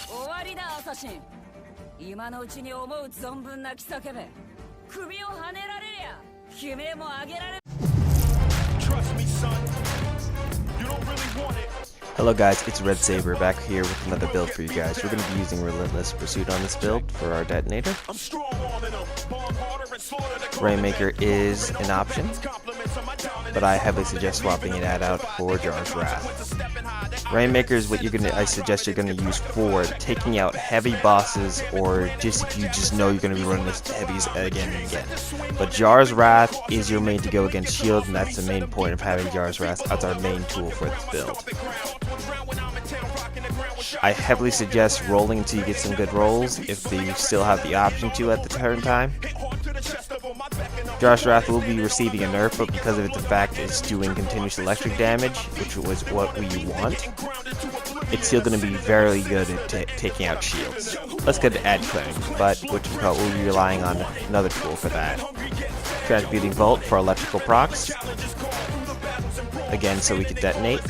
warryだアサシン。今のうちに思う存分泣き叫べ。首をはねられりゃ悲鳴も上げられる。 Hello guys, it's Red Saber back here with another build for you guys. We're going to be using Relentless Pursuit on this build for our detonator. Rainmaker is an option, but I heavily suggest swapping it out for Jar's Wrath. Rainmaker is what I suggest you're going to use for taking out heavy bosses, or just if you just know you're going to be running this heavies again and again. But Jar's Wrath is your main to go against shields, and that's the main point of having Jar's Wrath. That's our main tool for this build. I heavily suggest rolling until you get some good rolls, if you still have the option to at the current time. Jar's Wrath will be receiving a nerf, but because of the fact it's doing continuous electric damage, which was what we want, it's still going to be very good at taking out shields. Let's get to ad clearing, but we'll be relying on another tool for that. Transmuting Volt for electrical procs, again so we can detonate.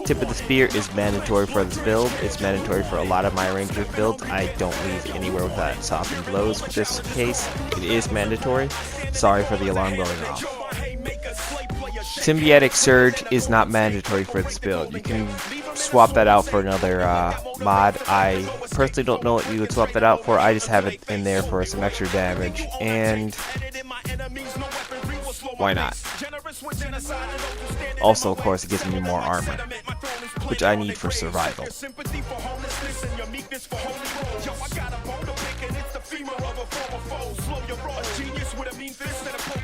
Tip of the Spear is mandatory for this build. It's mandatory for a lot of my Ranger builds. I don't leave anywhere without softened blows. For this case, it is mandatory. Sorry for the alarm going off. Symbiotic Surge is not mandatory for this build. You can swap that out for another mod. I personally don't know what you would swap that out for. I just have it in there for some extra damage, and why not? Also, of course, it gives me more armor, which I need for survival.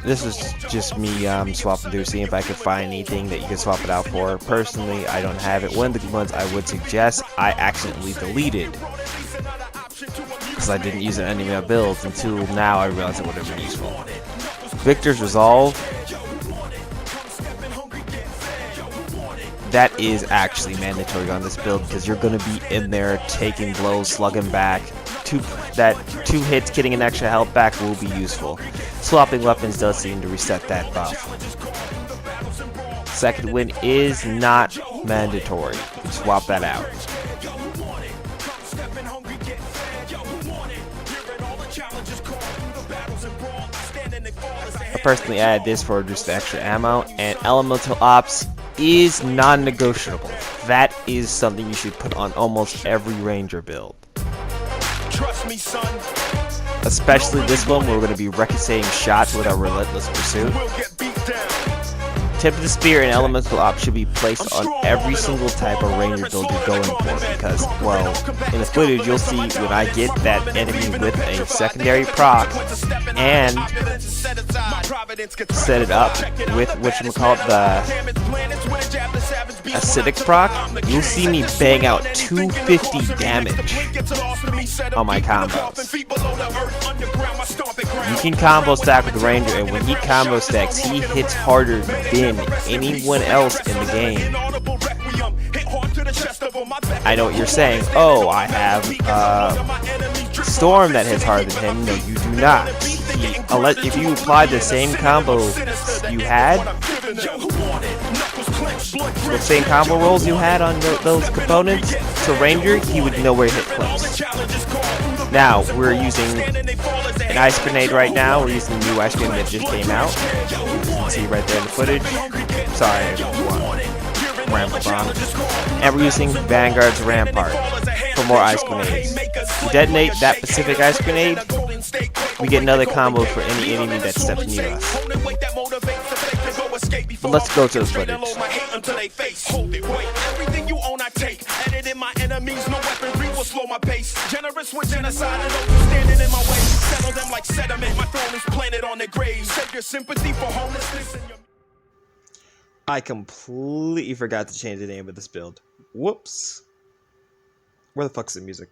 This is just me swapping through, seeing if I could find anything that you can swap it out for. Personally, I don't have it. One of the ones I would suggest, I accidentally deleted because I didn't use it in any of my builds until now I realized it would have been useful. Victor's Resolve. That is actually mandatory on this build because you're going to be in there taking blows, slugging back. Two hits, getting an extra health back will be useful. Swapping weapons does seem to reset that buff. Second Wind is not mandatory. You can swap that out. I personally added this for just the extra ammo, and Elemental Ops is non-negotiable. That is something you should put on almost every Ranger build. Trust me, son. Especially this one, where we're going to be ricocheting shots with our Relentless Pursuit. Tip of the Spear and Elemental Ops should be placed on every single type of Ranger build you're going for, because, well, in the footage you'll see when I get that enemy with a secondary proc and set it up with whatchamacallit, the acidic proc, you'll see me bang out 250 damage on my combos. You can combo stack with the Ranger, and when he combo stacks, he hits harder than anyone else in the game. I know what you're saying. Oh, I have Storm that hits harder than him. No, you do not. If you apply the same combo you had, the same combo rolls you had on those components to Ranger, he would nowhere hit close. Now, we're using an Ice Grenade right now. We're using the new Ice Grenade that just came out. You can see right there in the footage. Sorry, and we're using Vanguard's Rampart for more Ice Grenades. To detonate that specific Ice Grenade, we get another combo for any enemy that steps near us. But let's go to the footage. Generous with genocide and those standing in my way. Settle them like sediment. My throne is planted on their graves. Save your sympathy for homelessness and your... I completely forgot to change the name of this build. Whoops. Where the fuck's the music?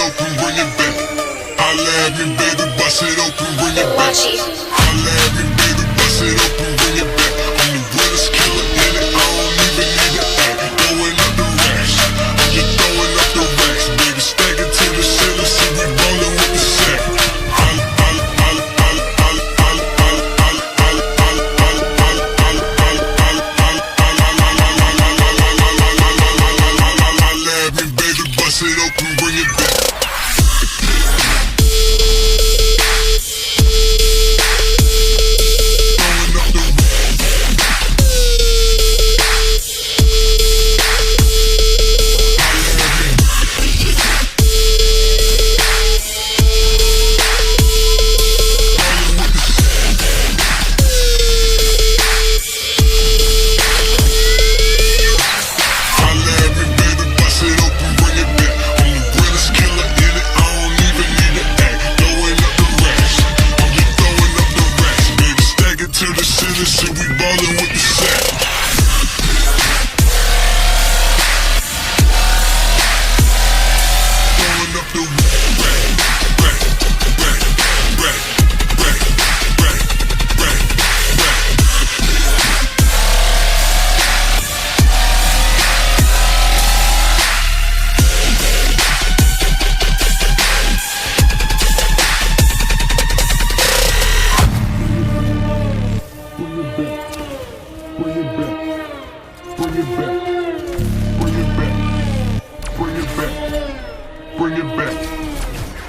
open, bring it back. Holla at me, baby, bust it open, bring it back. Holla at me, baby, bust it open, bring it back. I'm the realest killer in it, I don't even need to act. Throwing up the racks, I'm just throwing up the racks, baby. Stack it to the ceiling, see we rollin' with the sack.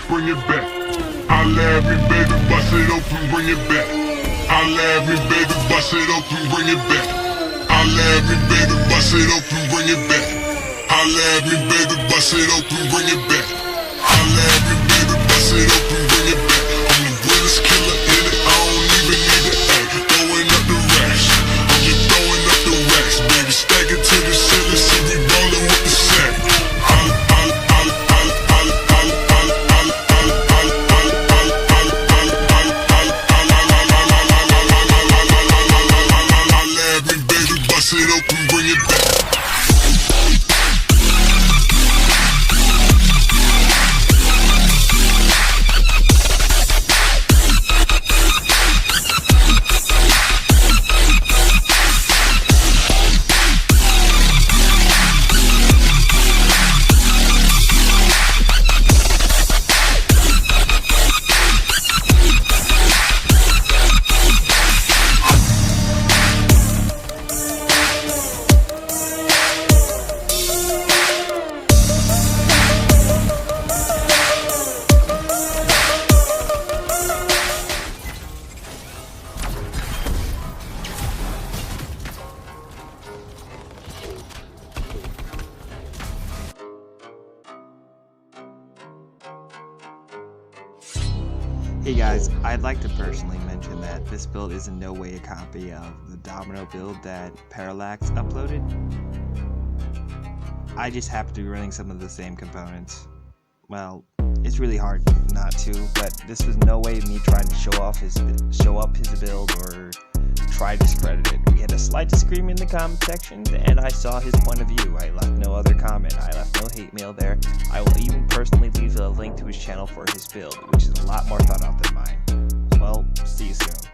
Bring it back. Holla at me, baby, bust it open, bring it back. Holla at me, baby, bust it open, bring it back. Holla at me, baby, bust it open, bring it back. Holla at me, baby, bust it open, bring it back. Holla at me, baby, bust it open, bring it back. I'm the realest killer in it, I don't even need to act. Throwing up the racks, I'm just throwing up the racks, baby. Stack it to the ceiling, see we rollin' with the sack. Hey guys, I'd like to personally mention that this build is in no way a copy of the Domino build that Parallaxs uploaded. I just happen to be running some of the same components. Well, it's really hard not to, but this was no way me trying to show up his build or try to discredit it. We had a slight disagreement in the comment section, and I saw his point of view. I left no other comment. I left no hate mail there. I will even personally leave a link to his channel for his build, which is a lot more thought out than mine. Well, see you soon.